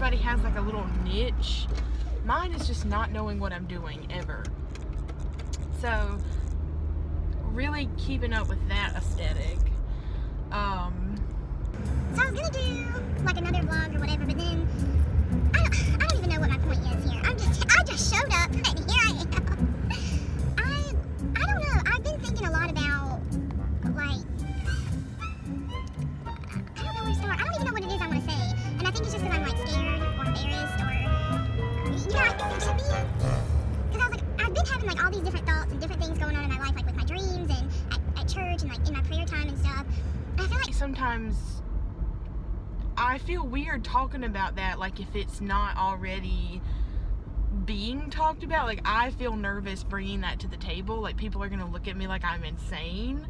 everybody has like a little niche. Mine is just not knowing what I'm doing ever. So really keeping up with that aesthetic. So I was gonna do like another vlog or whatever, but then I don't even know what my point is here. I just showed up and here I am. I don't know. I've been thinking a lot about like I don't know where to start. I don't even know what it is I want to say, and I think it's just because I'm like scared or embarrassed or I think it should be. Because I was like, I've been having like all these different thoughts and different things going on in my life, like with my dreams and at church and like in my prayer time and stuff. And I feel like sometimes I feel weird talking about that, like if it's not already being talked about. Like I feel nervous bringing that to the table. Like people are gonna look at me like I'm insane,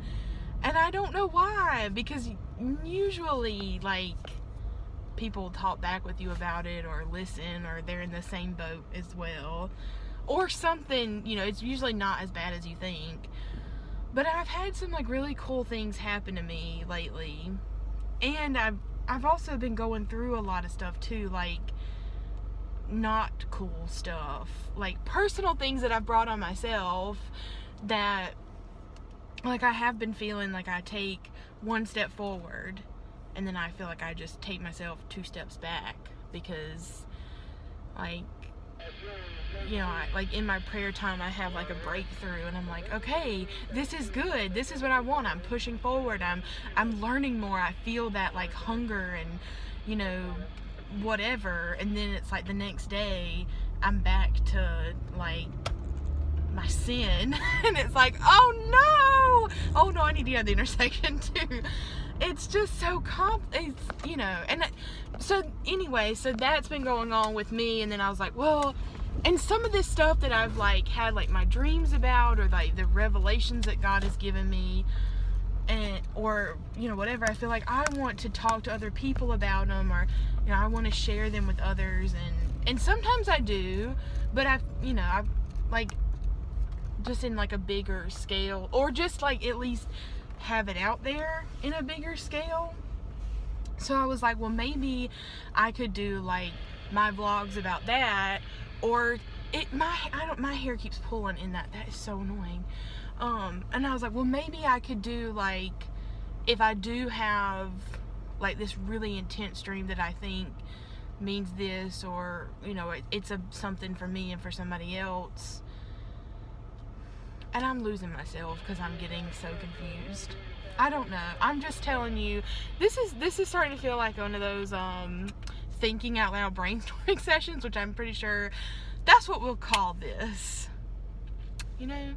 and I don't know why, because usually like people talk back with you about it or listen, or they're in the same boat as well or something, you know. It's usually not as bad as you think. But I've had some like really cool things happen to me lately, and I've also been going through a lot of stuff too, like not cool stuff, like personal things that I've brought on myself, that like I have been feeling like I take one step forward and then I feel like I just take myself 2 steps back, because like, you know, like in my prayer time I have like a breakthrough and I'm like, okay, this is good, this is what I want, I'm pushing forward, I'm learning more, I feel that like hunger and, you know, whatever, and then it's like the next day I'm back to like my sin and it's like, oh no, I need to get at the intersection too. It's just so it's, you know. And so anyway, so that's been going on with me, and then I was like, well, and some of this stuff that I've like had like my dreams about, or like the revelations that God has given me, and or you know, whatever, I feel like I want to talk to other people about them, or you know, I want to share them with others, and sometimes I do, but I've like just in like a bigger scale, or just like at least have it out there in a bigger scale. So I was like, well, maybe I could do like my vlogs about that, or my hair keeps pulling in that is so annoying. And I was like, well, maybe I could do like, if I do have like this really intense dream that I think means this, or you know, it's something for me and for somebody else. And I'm losing myself because I'm getting so confused. I don't know. I'm just telling you, this is starting to feel like one of those thinking out loud brainstorming sessions, which I'm pretty sure that's what we'll call this. You know?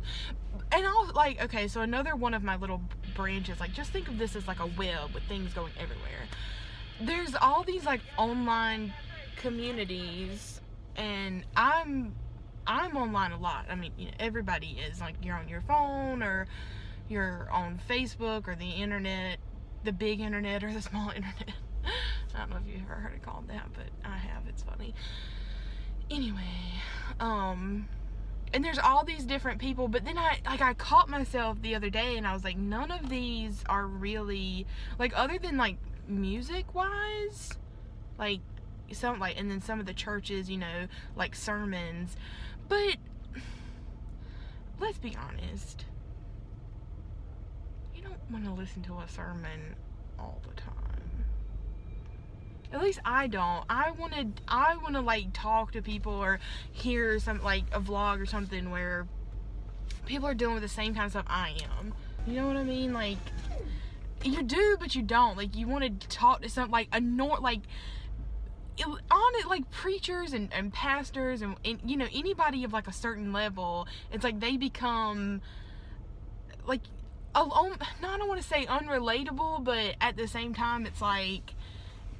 And I'll like, okay, so another one of my little branches, like just think of this as like a web with things going everywhere. There's all these like online communities, and I'm online a lot. I mean, you know, everybody is, like, you're on your phone, or you're on Facebook, or the internet, the big internet or the small internet. I don't know if you've ever heard it called that, but I have. It's funny. Anyway, and there's all these different people, but then I caught myself the other day and I was like, none of these are really, like, other than like music wise, like some, like, and then some of the churches, you know, like sermons. But let's be honest, you don't want to listen to a sermon all the time. At least I don't. I want to like talk to people, or hear some, like a vlog or something where people are dealing with the same kind of stuff I am. You know what I mean? Like, you do, but you don't. Like, you want to talk to some, like, like preachers and pastors and you know, anybody of like a certain level. It's like they become like alone. No, I don't want to say unrelatable, but at the same time, it's like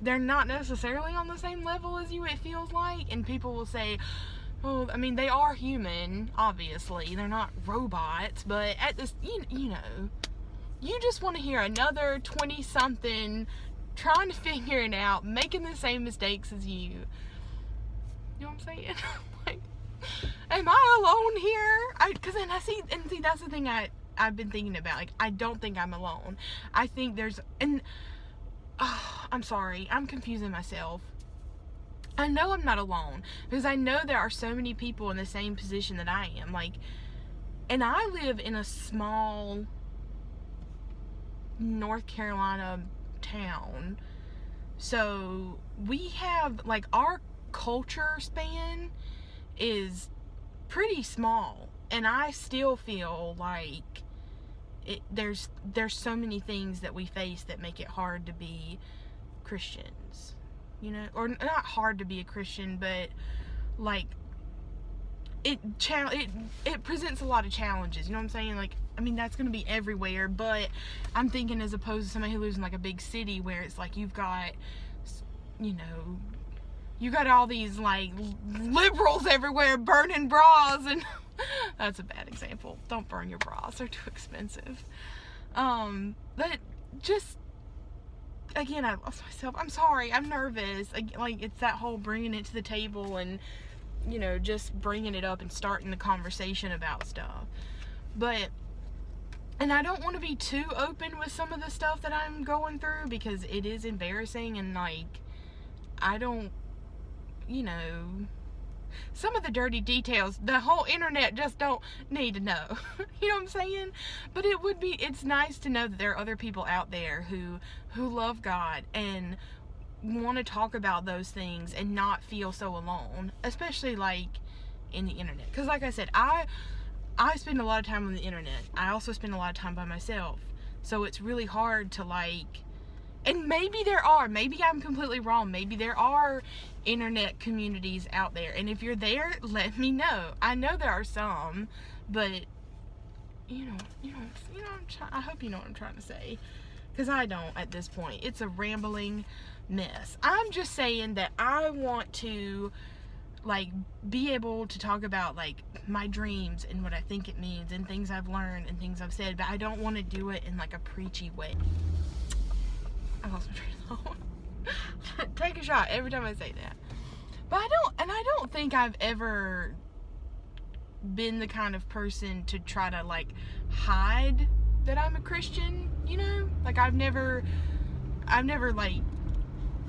they're not necessarily on the same level as you, it feels like. And people will say, well, I mean, they are human, obviously, they're not robots, but at this, you know, you just want to hear another 20-something trying to figure it out, making the same mistakes as you. You know what I'm saying? Like, am I alone here? Because then see, that's the thing I've been thinking about. Like, I don't think I'm alone. I think there's, and I'm sorry, I'm confusing myself. I know I'm not alone, because I know there are so many people in the same position that I am. Like, and I live in a small North Carolina town, so we have, like, our culture span is pretty small, and I still feel like there's so many things that we face that make it hard to be Christians, you know, or not hard to be a Christian, but like it presents a lot of challenges, you know what I'm saying? Like, I mean, that's going to be everywhere, but I'm thinking as opposed to somebody who lives in like a big city where it's like you've got, you know, you got all these like liberals everywhere burning bras, and that's a bad example. Don't burn your bras, they're too expensive. But just, again, I lost myself. I'm sorry, I'm nervous. Like, it's that whole bringing it to the table and, you know, just bringing it up and starting the conversation about stuff. But, and I don't want to be too open with some of the stuff that I'm going through, because it is embarrassing, and like, I don't, you know, some of the dirty details the whole internet just don't need to know. You know what I'm saying? But it's nice to know that there are other people out there who love God and want to talk about those things and not feel so alone, especially like in the internet. Because like I said, I spend a lot of time on the internet. I also spend a lot of time by myself, so it's really hard to like, and maybe I'm completely wrong, maybe there are internet communities out there, and if you're there, let me know. I know there are some, but I hope you know what I'm trying to say, because I don't at this point. It's a rambling mess. I'm just saying that I want to like be able to talk about like my dreams and what I think it means and things I've learned and things I've said, but I don't want to do it in like a preachy way. I lost my train of thought. Take a shot every time I say that. But I don't think I've ever been the kind of person to try to like hide that I'm a Christian, you know? Like, I've never like,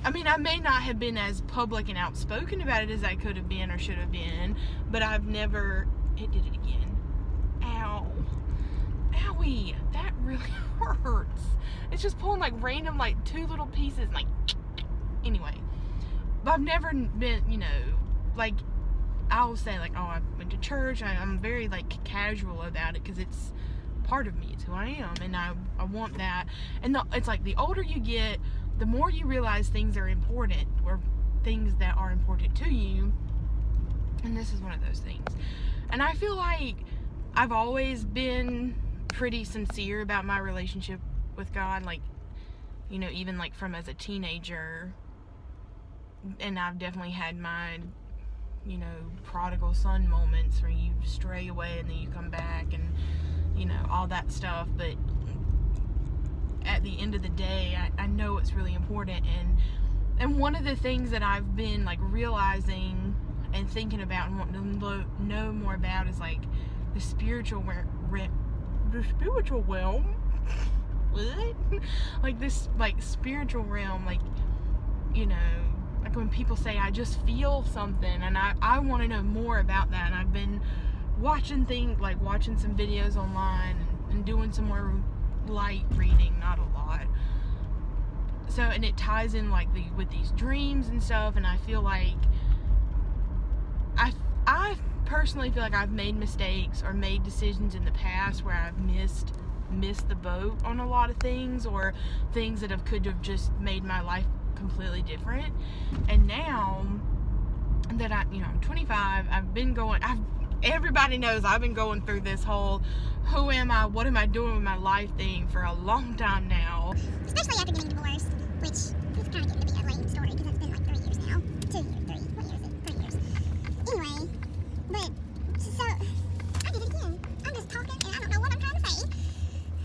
I mean, I may not have been as public and outspoken about it as I could have been or should have been, but it did it again. Ow. Owie. That really hurts. It's just pulling like random like 2 little pieces, like, anyway. But I've never been, you know, like, I'll say like, oh, I went to church. I'm very like casual about it because it's part of me. It's who I am, and I want that. And it's like the older you get, the more you realize things are important, or things that are important to you. And this is one of those things. And I feel like I've always been pretty sincere about my relationship with God, like, you know, even like from as a teenager. And I've definitely had my, you know, prodigal son moments where you stray away and then you come back, and, you know, all that stuff. But at the end of the day, I know it's really important. And one of the things that I've been like realizing and thinking about and wanting to know more about is like the spiritual realm. What? Like this like spiritual realm, like, you know, like when people say I just feel something, and I want to know more about that. And I've been watching some videos online and doing some more light reading, not a lot. So, and it ties in like with these dreams and stuff, and I feel like I personally feel like I've made mistakes or made decisions in the past where I've missed the boat on a lot of things, or things that could have just made my life completely different. And now that I'm 25, everybody knows I've been going through this whole who am I, what am I doing with my life thing for a long time now. Especially after getting divorced, which is kind of getting to be a lame story because it's been like 3 years now. 2 years, 3. What year is it? 3 years. Anyway, but, so, I did it again. I'm just talking and I don't know what I'm trying to say.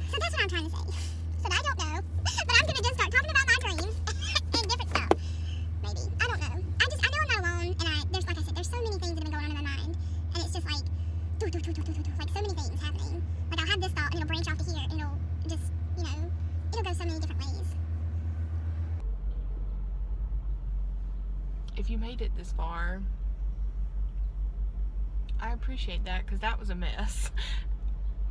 So that's what I'm trying to say. So I don't know. But I'm going to just start talking about my dreams and different stuff. Maybe. I don't know. I know I'm not alone, and there's, like I said, there's so many things that have been going on in my mind. And it's just like, like so many things happening. Like I'll have this thought and it'll branch off to here, and it'll just, you know, it'll go so many different ways. if you made it this far, I appreciate that, because that was a mess.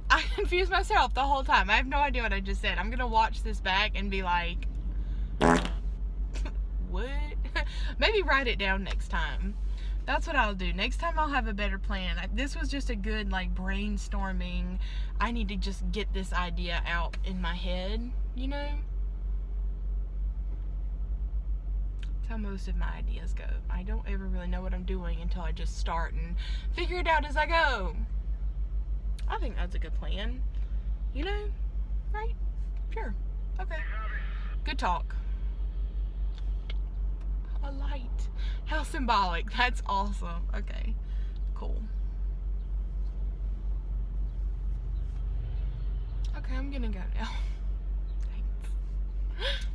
I confused myself the whole time. I have no idea what I just said. I'm gonna watch this back and be like, what? Maybe write it down next time. That's what I'll do. Next time I'll have a better plan. This was just a good, like, brainstorming. I need to just get this idea out in my head, you know? That's how most of my ideas go. I don't ever really know what I'm doing until I just start and figure it out as I go. I think that's a good plan. You know? Right? Sure. Okay. Good talk. A light. How symbolic. That's awesome. Okay. Cool. Okay, I'm gonna go now. Thanks.